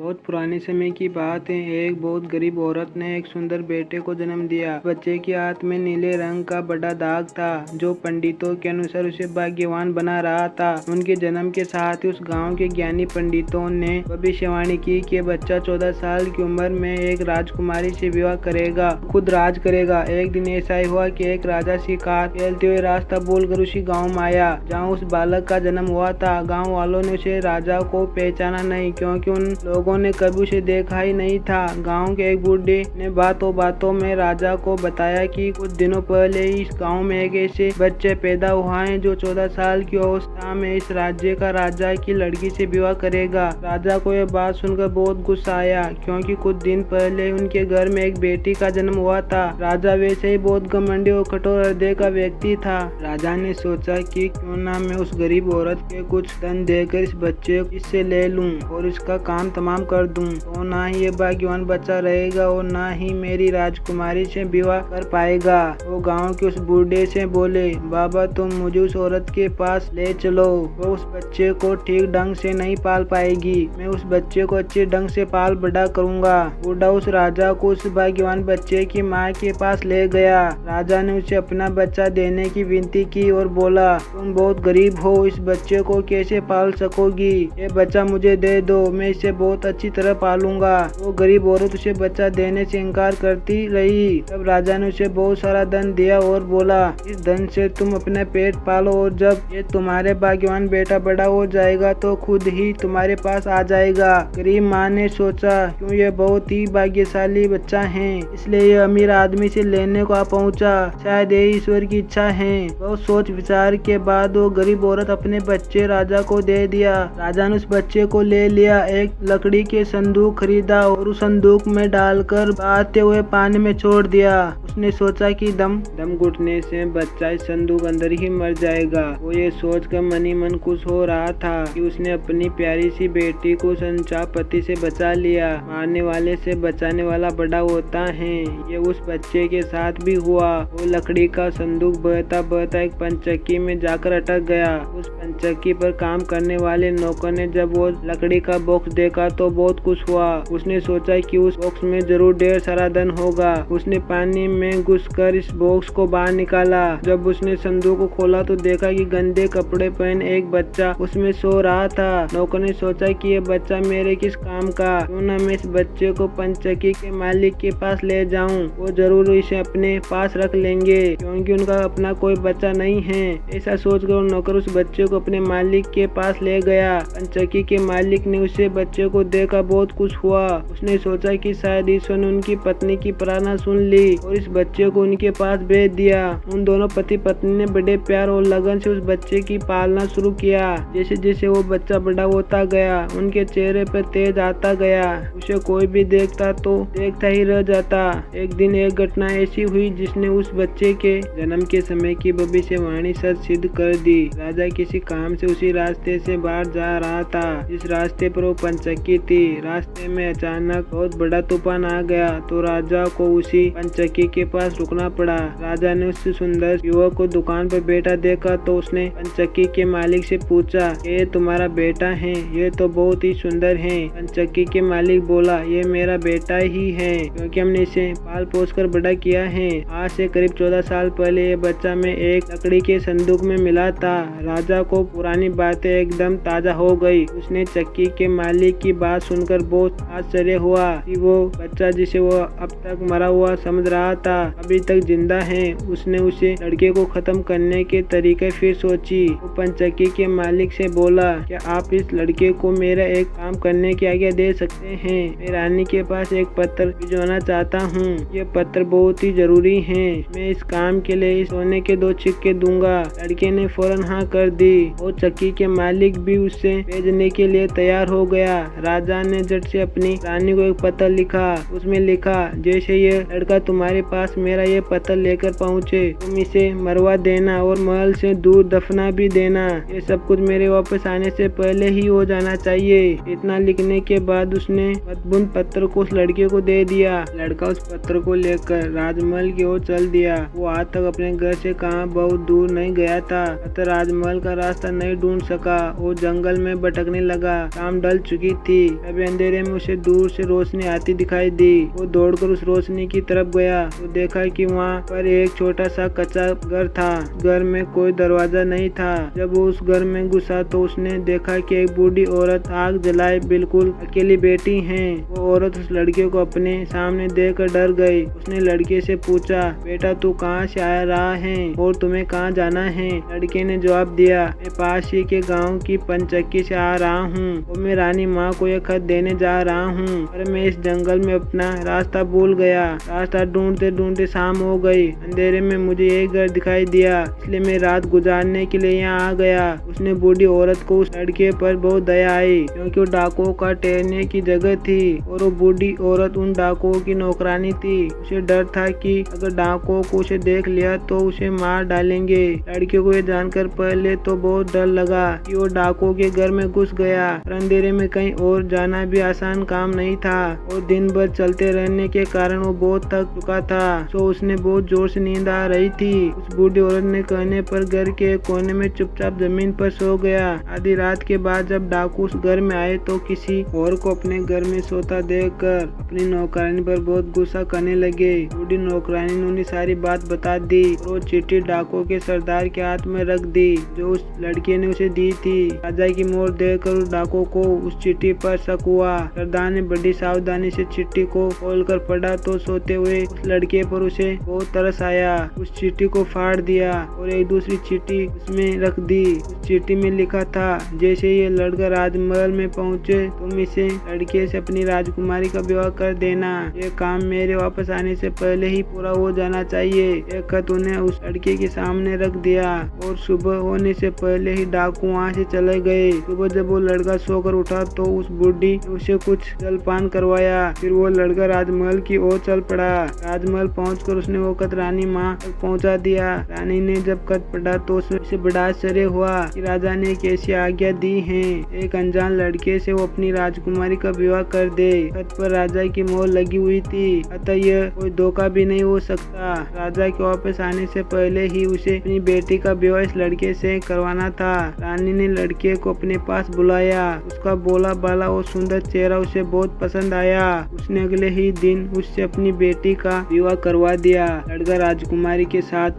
बहुत पुराने समय की बात है। एक बहुत गरीब औरत ने एक सुंदर बेटे को जन्म दिया। बच्चे के हाथ में नीले रंग का बड़ा दाग था, जो पंडितों के अनुसार उसे भाग्यवान बना रहा था। उनके जन्म के साथ ही उस गांव के ज्ञानी पंडितों ने भविष्यवाणी की कि बच्चा 14 साल की उम्र में एक राजकुमारी से विवाह करेगा, खुद राज करेगा। एक दिन ऐसा ही हुआ कि एक राजा शिकार खेलते हुए रास्ता भूलकर उसी गाँव में आया जहाँ उस बालक का जन्म हुआ था। गाँव वालों ने उसे राजा को पहचाना नहीं, क्योंकि उन लोगों ने कभी उसे देखा ही नहीं था। गांव के एक बूढ़े ने बातों बातों में राजा को बताया कि कुछ दिनों पहले इस गांव में एक ऐसे बच्चे पैदा हुआ है जो 14 साल की अवस्था में इस राज्य का राजा की लड़की से विवाह करेगा। राजा को यह बात सुनकर बहुत गुस्सा आया, क्योंकि कुछ दिन पहले उनके घर में एक बेटी का जन्म हुआ था। राजा वैसे ही बहुत घमंडी और कठोर हृदय का व्यक्ति था। राजा ने सोचा कि क्यों ना मैं उस गरीब औरत के कुछ धन देकर इस बच्चे को इससे ले लूं और इसका काम तमाम कर दूं, तो ना ही ये भाग्यवान बच्चा रहेगा और ना ही मेरी राजकुमारी से विवाह कर पाएगा। वो गांव के उस बूढ़े से बोले, बाबा तुम मुझे उस औरत के पास ले चलो, वो उस बच्चे को ठीक ढंग से नहीं पाल पाएगी, मैं उस बच्चे को अच्छे ढंग से पाल बड़ा करूंगा। बूढ़ा उस राजा को उस भाग्यवान बच्चे की माँ के पास ले गया। राजा ने उसे अपना बच्चा देने की विनती की और बोला, तुम बहुत गरीब हो, इस बच्चे को कैसे पाल सकोगी? ये बच्चा मुझे दे दो, मैं इसे बहुत अच्छी तरह पालूंगा। वो गरीब औरत उसे बच्चा देने से इनकार करती रही। तब राजा ने उसे बहुत सारा धन दिया और बोला, इस धन से तुम अपना पेट पालो और जब ये तुम्हारे भाग्यवान बेटा बड़ा हो जाएगा तो खुद ही तुम्हारे पास आ जाएगा। गरीब माँ ने सोचा, क्यों ये बहुत ही भाग्यशाली बच्चा है, इसलिए ये अमीर आदमी से लेने को आ पहुँचा, शायद ये ईश्वर की इच्छा है। बहुत सोच विचार के बाद वो गरीब औरत अपने बच्चे राजा को दे दिया। राजा ने उस बच्चे को ले लिया, एक लकड़ी के संदूक खरीदा और उस संदूक में डालकर बहते हुए पानी में छोड़ दिया। उसने सोचा कि दम घुटने से बच्चा इस संदूक अंदर ही मर जाएगा। वो ये सोचकर मन ही मन खुश हो रहा था कि उसने अपनी प्यारी सी बेटी को संचापति से बचा लिया। मारने वाले से बचाने वाला बड़ा होता है। ये उस बच्चे के साथ भी हुआ। वो लकड़ी का संदूक बहता बहता एक पंचक्की में जाकर अटक गया। उस पंचक्की पर काम करने वाले नौकर ने जब वो लकड़ी का बॉक्स देखा तो बहुत खुश हुआ। उसने सोचा कि उस बॉक्स में जरूर ढेर सारा धन होगा। उसने पानी में घुसकर इस बॉक्स को बाहर निकाला। जब उसने संदूक को खोला तो देखा कि गंदे कपड़े पहन एक बच्चा उसमें सो रहा था। नौकर ने सोचा कि ये बच्चा मेरे किस काम का, क्यों न मैं इस बच्चे को पंचक्की के मालिक के पास ले जाऊं, वो जरूर इसे अपने पास रख लेंगे, क्योंकि उनका अपना कोई बच्चा नहीं है। ऐसा सोचकर नौकर उस बच्चे को अपने मालिक के पास ले गया। पंचक्की के मालिक ने उसे बच्चे को देखा बहुत खुश हुआ। उसने सोचा कि शायद ईश्वर ने उनकी पत्नी की प्रार्थना सुन ली और इस बच्चे को उनके पास भेज दिया। उन दोनों पति पत्नी ने बड़े प्यार और लगन से उस बच्चे की पालना शुरू किया। जैसे जैसे वो बच्चा बड़ा होता गया, उनके चेहरे पर तेज आता गया। उसे कोई भी देखता तो देखता ही रह जाता। एक दिन एक घटना ऐसी हुई जिसने उस बच्चे के जन्म के समय की भविष्यवाणी सच सिद्ध कर दी। राजा किसी काम से उसी रास्ते से बाहर जा रहा था जिस रास्ते पर वो पंचक्की थी। रास्ते में अचानक बहुत बड़ा तूफान आ गया तो राजा को उसी पंचक्की के पास रुकना पड़ा। राजा ने उस सुंदर युवक को दुकान पर बैठा देखा तो उसने पंचक्की के मालिक से पूछा, ये तुम्हारा बेटा है? ये तो बहुत ही सुंदर है। पंचक्की के मालिक बोला, ये मेरा बेटा ही है, क्योंकि हमने इसे पाल पोस कर बड़ा किया है। आज से करीब 14 साल पहले ये बच्चा मैं एक लकड़ी के संदूक में मिला था। राजा को पुरानी बातें एकदम ताजा हो गई। उसने चक्की के मालिक की बात सुनकर बहुत आश्चर्य हुआ कि वो बच्चा जिसे वो अब तक मरा हुआ समझ रहा था अभी तक जिंदा है। उसने उसे लड़के को खत्म करने के तरीके फिर सोची। वो पंचक्की के मालिक से बोला, क्या आप इस लड़के को मेरा एक काम करने की आज्ञा दे सकते हैं? मैं रानी के पास एक पत्र भिजवाना चाहता हूँ। ये पत्र बहुत ही जरूरी है। मैं इस काम के लिए सोने के 2 सिक्के दूंगा। लड़के ने फौरन हाँ कर दी और चक्की के मालिक भी उससे भेजने के लिए तैयार हो गया। राजा ने झट से अपनी रानी को एक पत्र लिखा। उसमें लिखा, जैसे ये लड़का तुम्हारे पास मेरा ये पत्र लेकर पहुँचे तुम इसे मरवा देना और महल से दूर दफना भी देना। ये सब कुछ मेरे वापस आने से पहले ही हो जाना चाहिए। इतना लिखने के बाद उसने मधुबन पत्र को उस लड़के को दे दिया। लड़का उस पत्र को लेकर राजमहल की ओर चल दिया। वो आज तक अपने घर से कहाँ बहुत दूर नहीं गया था, अतः राजमहल का रास्ता नहीं ढूंढ सका। वो जंगल में भटकने लगा। शाम ढल चुकी थी। तभी अंधेरे में उसे दूर से रोशनी आती दिखाई दी। वो दौड़कर उस रोशनी की तरफ गया तो देखा कि वहाँ पर एक छोटा सा कच्चा घर था। घर में कोई दरवाजा नहीं था। जब वो उस घर में घुसा तो उसने देखा कि एक बूढ़ी औरत आग जलाए बिल्कुल अकेली बैठी है। वो औरत उस लड़के को अपने सामने देखकर डर गई। उसने लड़के से पूछा, बेटा तू कहाँ से आ रहा है और तुम्हें कहाँ जाना है? लड़के ने जवाब दिया, मैं पास ही के गांव की पंचक्की से आ रहा हूँ और मैं रानी माँ को यह खत देने जा रहा हूँ, पर मैं इस जंगल में अपना रास्ता भूल गया। रास्ता ढूंढते ढूंढते शाम हो गई। अंधेरे में मुझे एक घर दिखाई दिया, इसलिए मैं रात गुजारने के लिए यहाँ आ गया। उसने बूढ़ी औरत को उस लड़के पर बहुत दया आई, क्योंकि वो डाकुओं का ठहरने की जगह थी और वो बूढ़ी औरत उन डाकुओं की नौकरानी थी। उसे डर था कि अगर डाकुओं को उसे देख लिया तो उसे मार डालेंगे। लड़के को यह जानकर पहले तो बहुत डर लगा कि वो डाकुओं के घर में घुस गया, पर अंधेरे में कहीं और जाना भी आसान काम नहीं था और दिन भर चलते रहने के कारण वो बहुत थक चुका था। तो उसने बहुत जोर से नींद आ रही थी। उस बूढ़ी औरत ने कहने पर घर के कोने में चुपचाप जमीन पर सो गया। आधी रात के बाद जब डाकू उस घर में आए तो किसी और को अपने घर में सोता देखकर अपनी नौकरानी पर बहुत गुस्सा करने लगे। बूढ़ी नौकरानी ने उन्हें सारी बात बता दी और वो चिट्ठी डाकुओं के सरदार के हाथ में रख दी जो उस लड़के ने उसे दी थी। राजा की मोहर देखकर उस डाकुओं को उस चिट्ठी पर शक हुआ। सरदार ने बड़ी सावधानी से चिट्ठी को खोलकर पढ़ा तो सोते हुए उस लड़के पर उसे बहुत तरस आया। उस चिट्ठी को फाड़ दिया और एक दूसरी चिट्ठी उसमें रख दी। उस चिट्ठी में लिखा था, जैसे ये लड़का राजमहल में पहुँचे तुम इसे लड़के से अपनी राजकुमारी का विवाह कर देना। ये काम मेरे वापस आने से पहले ही पूरा हो जाना चाहिए। एक खत उन्हें उस लड़के के सामने रख दिया और सुबह होने से पहले ही डाकू वहाँ से चले गए। सुबह जब वो लड़का सोकर उठा तो उस बूढ़ी ने उसे कुछ जलपान करवाया। फिर वो लड़का राजमहल की ओर चल पड़ा। राजमहल पहुंचकर उसने वो खत रानी माँ तक पहुंचा दिया। रानी ने जब खत पढ़ा तो उसे बड़ा आश्चर्य हुआ कि राजा ने कैसी आज्ञा दी है, एक अनजान लड़के से वो अपनी राजकुमारी का विवाह कर दे। खत पर राजा की मोहर लगी हुई थी, अतः यह कोई धोखा भी नहीं हो सकता। राजा के वापस आने से पहले ही उसे अपनी बेटी का विवाह इस लड़के से करवाना था। रानी ने लड़के को अपने पास बुलाया। उसका बोला बाला और सुंदर चेहरा उसे बहुत पसंद आया। उसने अगले ही दिन उससे अपनी बेटी का विवाह करवा दिया। लड़का राजकुमारी के साथ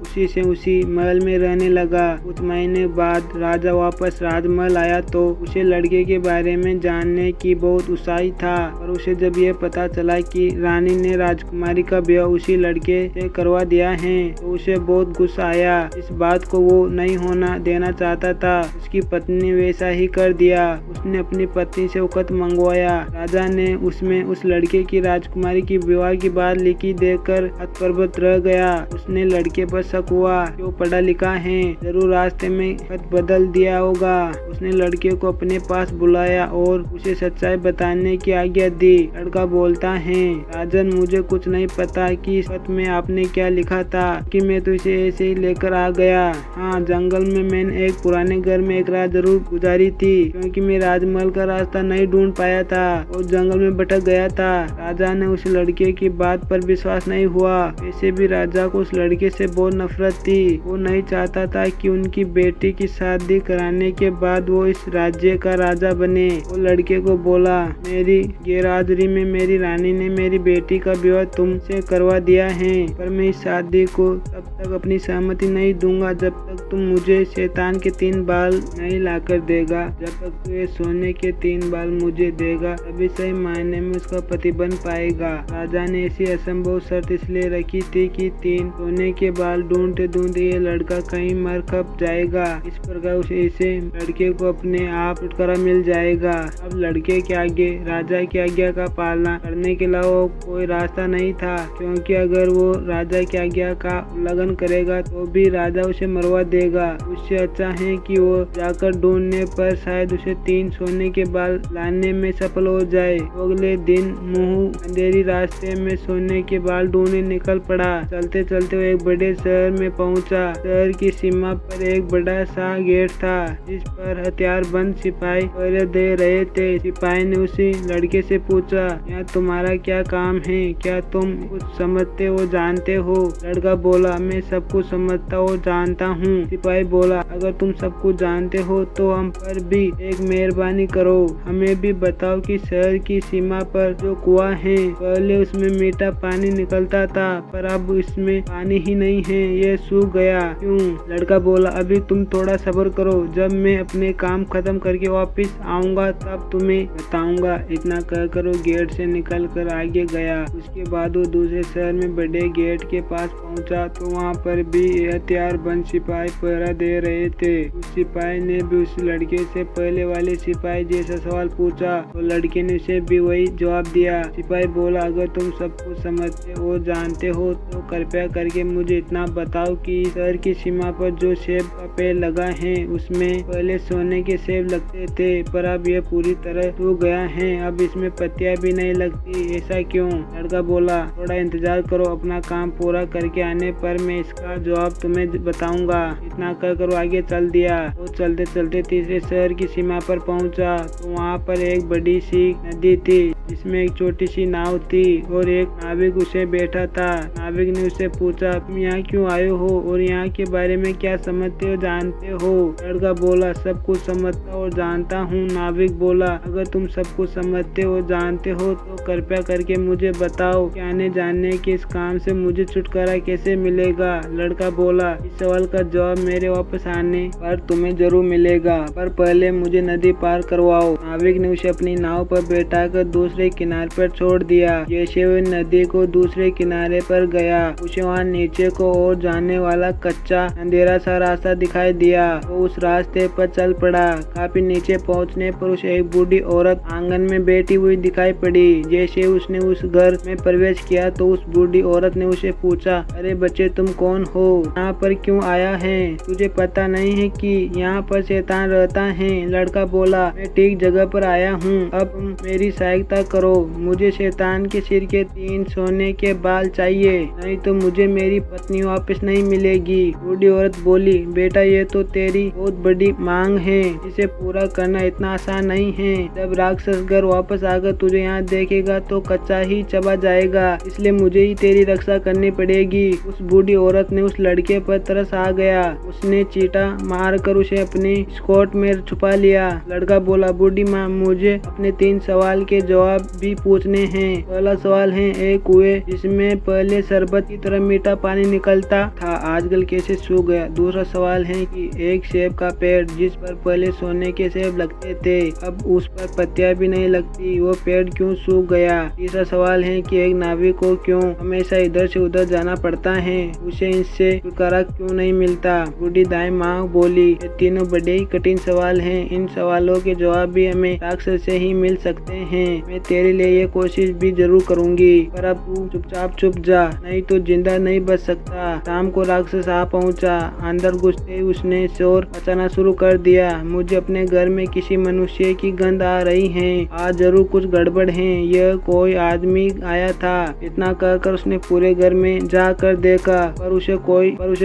उसी महल में रहने लगा। कुछ महीने बाद राजा वापस राजमहल आया तो उसे लड़के के बारे में जानने की बहुत उत्साही था, पर उसे जब यह पता चला कि रानी ने राजकुमारी का विवाह उसी लड़के से करवा दिया है तो उसे बहुत गुस्सा आया। इस बात को वो नहीं होना देना चाहता था। उसकी पत्नी ने वैसा ही कर दिया। उसने अपनी पत्नी से खत मंगवाया। राजा ने उसमें उस लड़के की राजकुमारी की विवाह की बात लिखी देखकर हतप्रभ रह गया। उसने लड़के पर शक हुआ कि वो पढ़ा लिखा है, जरूर रास्ते में खत बदल दिया होगा। उसने लड़के को अपने पास बुलाया और उसे सच्चाई बताने की आज्ञा दी। लड़का बोलता है, राजन मुझे कुछ नहीं पता कि इस खत में आपने क्या लिखा था, कि मैं तो इसे ऐसे ही लेकर आ गया। हाँ, जंगल में मैंने एक पुराने घर में एक रात जरूर गुजारी थी, क्योंकि मैं राजमहल का रास्ता नहीं ढूंढ पाया था और जंगल में भटक गया था। राजा ने उस लड़के की बात पर विश्वास नहीं हुआ। वैसे भी राजा को उस लड़के से बहुत नफरत थी। वो नहीं चाहता था कि उनकी बेटी की शादी कराने के बाद वो इस राज्य का राजा बने। वो लड़के को बोला, मेरी गैरहाजिरी में मेरी रानी ने मेरी बेटी का विवाह तुमसे करवा दिया है, पर मैं इस शादी को तब तक अपनी सहमति नहीं दूंगा जब तक तुम मुझे शैतान के 3 बाल नहीं लाकर देगा। जब तक तू ये सोने के 3 बाल मुझे देगा तभी सही मायने में उसका पति बन पाएगा। राजा ने ऐसी असंभव शर्त इसलिए रखी थी कि 3 सोने के बाल ढूंढते ढूंढते ये लड़का कहीं मर खप जाएगा। इस प्रकार उसे इसे लड़के को अपने आप छुटकारा मिल जाएगा। अब लड़के के आगे राजा की आज्ञा का पालना करने के अलावा कोई रास्ता नहीं था, क्योंकि अगर वो राजा की आज्ञा का उल्लंघन करेगा तो भी राजा उसे मरवा देगा। उससे अच्छा है कि वो जाकर ढूंढने पर शायद उसे 3 सोने के बाल लाने में सफल हो जाए। तो अगले दिन मुंह अंधेरी रास्ते में सोने के बाल ढूंढने निकल पड़ा। चलते चलते वो एक बड़े शहर में पहुंचा। शहर की सीमा पर एक बड़ा सा गेट था, जिस पर हथियारबंद सिपाही पहरे दे रहे थे। सिपाही ने उसी लड़के से पूछा, यहाँ तुम्हारा क्या काम है? क्या तुम कुछ समझते हो जानते हो? लड़का बोला, मैं सब कुछ समझता और जानता हूँ। सिपाही बोला, अगर तुम सब कुछ जानते हो तो हम पर भी एक मेहरबानी करो, हमें तुम्हें भी बताओ कि शहर की सीमा पर जो कुआं है, पहले उसमें मीठा पानी निकलता था, पर अब इसमें पानी ही नहीं है, ये सूख गया। क्यों? लड़का बोला, अभी तुम थोड़ा सब्र करो, जब मैं अपने काम खत्म करके वापस आऊंगा तब तुम्हें बताऊंगा। इतना कहकर वो गेट से निकल कर आगे गया। उसके बाद वो दूसरे शहर में बड़े गेट के पास पहुंचा तो वहाँ पर भी हथियारबंद सिपाही पहरा दे रहे थे। उस सिपाही ने भी उस लड़के से पहले वाले सिपाही जैसा सवाल पूछा तो लड़के ने उसे भी वही जवाब दिया। सिपाही बोला, अगर तुम सब कुछ समझते हो जानते हो तो कृपया करके मुझे इतना बताओ कि शहर की सीमा पर जो सेब का पेड़ लगा है उसमें पहले सोने के सेब लगते थे, पर अब यह पूरी तरह सूख गया है, अब इसमें पत्तियां भी नहीं लगती, ऐसा क्यों? लड़का बोला, थोड़ा इंतजार करो, अपना काम पूरा करके आने पर मैं इसका जवाब तुम्हें बताऊंगा। इतना कहकर वो आगे चल दिया। वो चलते चलते तीसरे शहर की सीमा पर पहुंचा तो वहाँ पर एक बड़ी सी नदी थी जिसमें एक छोटी सी नाव थी और एक नाविक उसे बैठा था। नाविक ने उससे पूछा, तुम यहाँ क्यों आए हो और यहाँ के बारे में क्या समझते हो जानते हो? लड़का बोला, सब कुछ समझता और जानता हूँ। नाविक बोला, अगर तुम सब कुछ समझते हो जानते हो तो कृपया करके मुझे बताओ कि आने जाने के इस काम से मुझे छुटकारा कैसे मिलेगा? लड़का बोला, इस सवाल का जवाब मेरे वापस आने पर तुम्हें जरूर मिलेगा, पर पहले मुझे नदी पार करवाओ। नाविक ने उसे अपनी नाव पर बैठाकर दूसरे किनारे पर छोड़ दिया। जैसे वो नदी को दूसरे किनारे पर गया उसे वहाँ नीचे को और जाने वाला कच्चा अंधेरा सा रास्ता दिखाई दिया। वो उस रास्ते पर चल पड़ा। काफी नीचे पहुँचने पर उसे एक बूढ़ी औरत आंगन में बैठी हुई दिखाई पड़ी। जैसे उसने उस घर में प्रवेश किया तो उस बूढ़ी औरत ने उसे पूछा, अरे बच्चे तुम कौन हो? यहाँ पर क्यों आया है? तुझे पता नहीं है कि यहाँ पर शैतान रहता है? लड़का बोला, मैं ठीक जगह पर आया हूँ, अब मेरी सहायता करो, मुझे शैतान के सिर के 3 सोने के बाल चाहिए, नहीं तो मुझे मेरी पत्नी वापस नहीं मिलेगी। बूढ़ी औरत बोली, बेटा ये तो तेरी बहुत बड़ी मांग है, इसे पूरा करना इतना आसान नहीं है। जब राक्षस घर वापस आकर तुझे यहाँ देखेगा तो कच्चा ही चबा जाएगा, इसलिए मुझे ही तेरी रक्षा करनी पड़ेगी। उस बूढ़ी औरत ने उस लड़के पर तरस आ गया। उसने चीटा मारकर उसे अपने स्कर्ट में छुपा लिया। लड़का बोला, बूढ़ी माँ मुझे अपने 3 सवाल के जवाब भी पूछने हैं। पहला सवाल है, एक कुएं जिसमें पहले शरबत की तरह मीठा पानी निकलता था आजकल कैसे सूख गया? दूसरा सवाल है कि एक सेब का पेड़ जिस पर पहले सोने के सेब लगते थे अब उस पर पत्तियां भी नहीं लगती, वो पेड़ क्यों सूख गया? तीसरा सवाल है कि एक नाविक को क्यों हमेशा इधर से उधर जाना पड़ता है, उसे इससे छुटकारा क्यों नहीं मिलता? बूढ़ी दाई माँ बोली, ये तीनों बड़े ही कठिन सवाल हैं, इन सवालों के जवाब भी हमें राक्षस से ही मिल सकते हैं। मैं तेरे लिए ये कोशिश भी जरूर करूंगी, पर अब तू चुपचाप चुप जा, नहीं तो जिंदा नहीं बच सकता। शाम को राक्षस आ पहुंचा। अंदर घुसते ही उसने शोर मचाना शुरू कर दिया, मुझे अपने घर में किसी मनुष्य की गंध आ रही है, आज जरूर कुछ गड़बड़ है, यह कोई आदमी आया था। इतना कहकर उसने पूरे घर में जाकर देखा पर उसे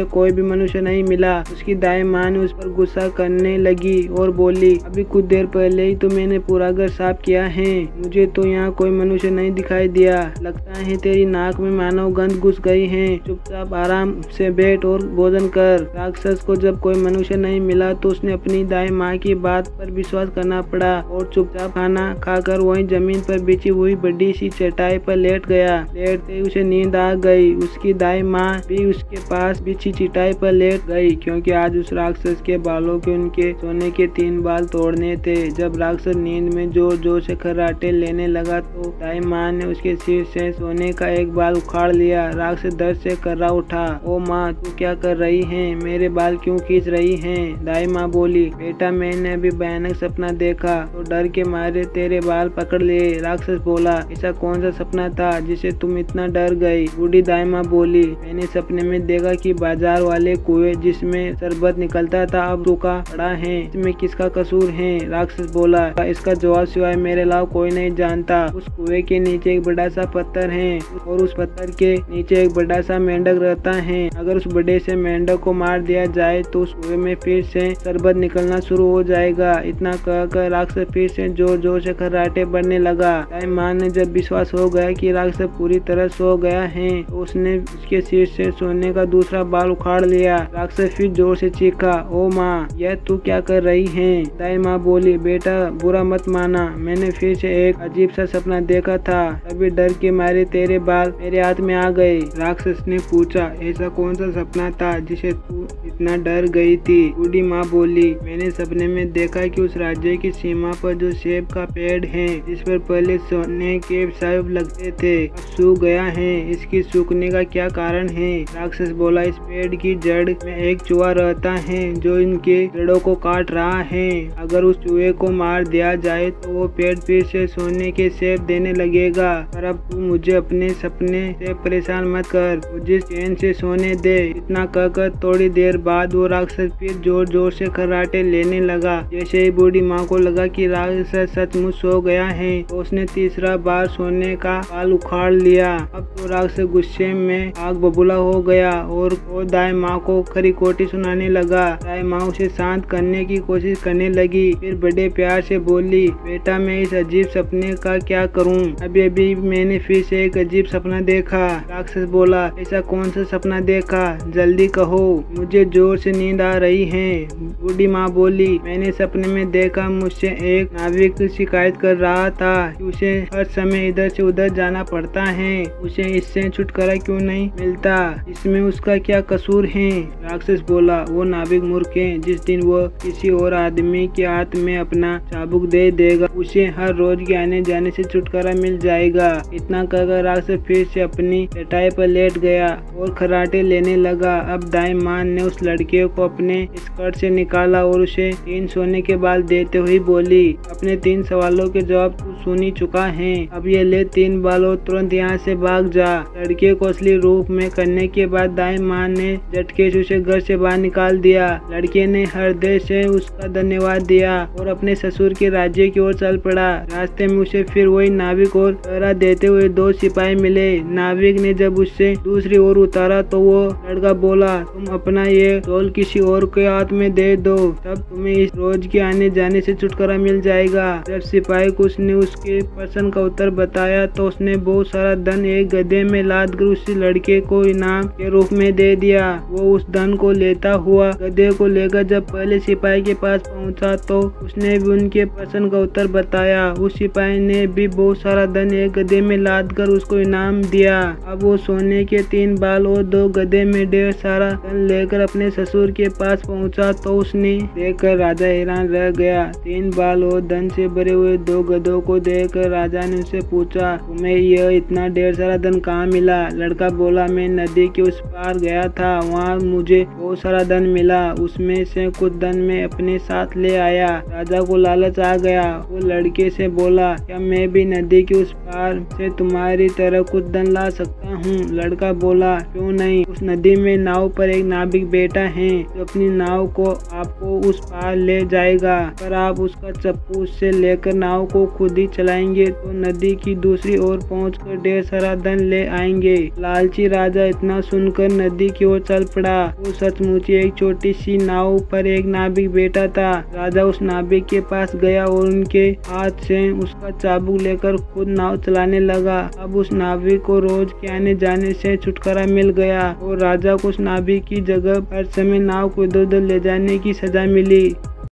कोई भी मनुष्य नहीं मिला। उसकी दाई माँ ने उस पर गुस्सा करने लगी और बोली, अभी कुछ देर पहले ही तो मैंने पूरा घर साफ किया है, मुझे तो यहाँ कोई मनुष्य नहीं दिखाई दिया, लगता है तेरी नाक में मानव गंध घुस गई है, चुपचाप आराम से बैठ और भोजन कर। राक्षस को जब कोई मनुष्य नहीं मिला तो उसने अपनी दाई माँ की बात पर विश्वास करना पड़ा और चुपचाप खाना खाकर वहीं जमीन पर बिछी हुई बड़ी सी चटाई पर लेट गया। लेटते ही उसे नींद आ गई। उसकी दाई माँ भी उसके पास बिछी चटाई पर लेट गई, क्योंकि आज उस राक्षस के बालों के उनके सोने के 3 बाल तोड़ने थे। जब राक्षस नींद में जोर जोर से खर्राटे लेने लगा तो दाई माँ ने उसके सिर से सोने का एक बाल उखाड़ लिया। राक्षस दर्द से कर्रा उठा। ओ माँ, तू क्या कर रही है? मेरे बाल क्यों खींच रही है? दाई माँ बोली, बेटा मैंने अभी भयानक सपना देखा तो डर के मारे तेरे बाल पकड़ लिए। राक्षस बोला, ऐसा कौन सा सपना था जिसे तुम इतना डर गई? बूढ़ी दाई माँ बोली, मैंने सपने में देखा कि बाजार वाले कुएं जिसमें शरबत निकलता था अब सूखा पड़ा है, इसमें किसका कसूर है? राक्षस बोला, इसका जवाब सिवाय मेरे अलावा कोई नहीं जानता। उस कुएं के नीचे एक बड़ा सा पत्थर है और उस पत्थर के नीचे एक बड़ा सा मेंढक रहता है। अगर उस बड़े से मेंढक को मार दिया जाए तो उस कुएं में फिर से शरबत निकलना शुरू हो जाएगा। इतना कहकर राक्षस फिर से जोर जोर से खर्राटे बढ़ने लगा। ताइमान ने जब विश्वास हो गया कि राक्षस पूरी तरह सो गया है तो उसने उसके सिर से सोने का दूसरा बाल उखाड़ लिया। राक्षस फिर जोर से चीखा, ओ माँ, यह तू क्या कर रही है? दाई माँ बोली, बेटा बुरा मत माना, मैंने फिर से एक अजीब सा सपना देखा था, तभी डर के मारे तेरे बाल मेरे हाथ में आ गए। राक्षस ने पूछा, ऐसा कौन सा सपना था जिसे तू इतना डर गई थी? बूढ़ी माँ बोली, मैंने सपने में देखा कि उस राज्य की सीमा पर जो सेब का पेड़ है जिस पर पहले सोने के सेब लगते थे अब सूख गया है, इसकी सूखने का क्या कारण है? राक्षस बोला, इस पेड़ की जड़ में एक चूहा रहता है जो इनके जड़ों को काट रहा है। अगर उस चूहे को मार दिया जाए तो वो पेड़ फिर से सोने के सेब देने लगेगा। पर अब तू मुझे अपने सपने से परेशान मत कर, मुझे चैन से सोने दे। इतना कहकर थोड़ी देर बाद वो राक्षस फिर जोर जोर से खर्राटे लेने लगा। जैसे ही बूढ़ी माँ को लगा कि राक्षस सचमुच सो गया है तो उसने तीसरा बार सोने का बाल उखाड़ लिया। अब तो राक्षस गुस्से में आग बबूला हो गया और वो दाई माँ को खरी खोटी सुनाने लगा। दाई माँ उसे शांत करने की कोशिश करने लगी, फिर बड़े प्यार से बोली, बेटा मैं इस अजीब सपने का क्या करूं? अभी अभी मैंने फिर से एक अजीब सपना देखा। राक्षस बोला, ऐसा कौन सा सपना देखा? जल्दी कहो, मुझे जोर से नींद आ रही है। बूढ़ी माँ बोली, मैंने सपने में देखा मुझसे एक नाविक शिकायत कर रहा था कि उसे हर समय इधर से उधर जाना पड़ता है, उसे इससे छुटकारा क्यों नहीं मिलता? इसमें उसका क्या कसूर है? राक्षस बोला, वो नाविक मूर्ख है, जिस दिन वो किसी और आदमी के हाथ में अपना चाबुक दे देगा उसे हर रोज के आने जाने से छुटकारा मिल जाएगा। इतना कहकर राक्षस फिर से अपनी चटाई पर लेट गया और खर्राटे लेने लगा। अब दाई माँ ने उस लड़के को अपने स्कर्ट से निकाला और उसे 3 सोने के बाल देते हुए बोली, अपने 3 सवालों के जवाब तू सुन ही चुका है, अब ये ले 3 बाल और तुरंत यहाँ से भाग जा। लड़के को असली रूप में करने के बाद दाई माँ ने झटके से उसे घर से बाहर निकाल दिया। लड़के ने हृदय से उसका धन्यवाद दिया और अपने ससुर के राज्य की ओर चल पड़ा। रास्ते में उसे फिर वही नाविक और पहरा देते हुए 2 सिपाही मिले। नाविक ने जब उससे दूसरी ओर उतारा तो वो लड़का बोला, तुम अपना ये टोल किसी और के हाथ में दे दो, तब तुम्हें इस रोज के आने जाने से छुटकारा मिल जाएगा। जब सिपाही को उसने उसके प्रश्न का उत्तर बताया तो उसने बहुत सारा धन एक गधे में लाद कर उस लड़के को इनाम के रूप में दे दिया। वो उस धन को लेता हुआ गधे को लेकर जब पहले सिपाही के पास पहुंचा तो उसने भी उनके प्रश्न का उत्तर बताया। उस सिपाही ने भी बहुत सारा धन एक गधे में लाद कर उसको इनाम दिया। अब वो सोने के 3 बाल और 2 गधे में ढेर सारा धन लेकर अपने ससुर के पास पहुंचा तो उसने देखकर राजा हैरान रह गया। 3 बाल और धन से भरे हुए 2 गधों को देखकर राजा ने उससे पूछा, तुम्हें यह इतना ढेर सारा धन कहाँ मिला? लड़का बोला, मैं नदी के उस पार गया था, वहाँ मुझे बहुत सारा धन मिला, उसमें से कुछ धन मैं अपने साथ ले आया। राजा को लालच आ गया। वो लड़के से बोला, क्या मैं भी नदी के उस पार से तुम्हारी तरह कुछ धन ला सकता हूँ? लड़का बोला, क्यों नहीं। उस नदी में नाव पर एक नाविक बैठा है जो अपनी नाव को आपको उस पार ले जाएगा, पर आप उसका चप्पू उससे लेकर नाव को खुद ही चलाएंगे तो नदी की दूसरी ओर पहुंचकर ढेर सारा धन ले आएंगे। लालची राजा इतना सुनकर नदी की ओर चल पड़ा। वो सचमुच एक छोटी सी नाव पर एक नाविक बैठा था। राजा उस नाविक के पास गया और उनके हाथ से उसका चाबुक लेकर खुद नाव चलाने लगा। अब उस नाविक को रोज के आने जाने से छुटकारा मिल गया और राजा को उस नाविक की जगह हर समय नाव को इधर उधर ले जाने की सजा मिली।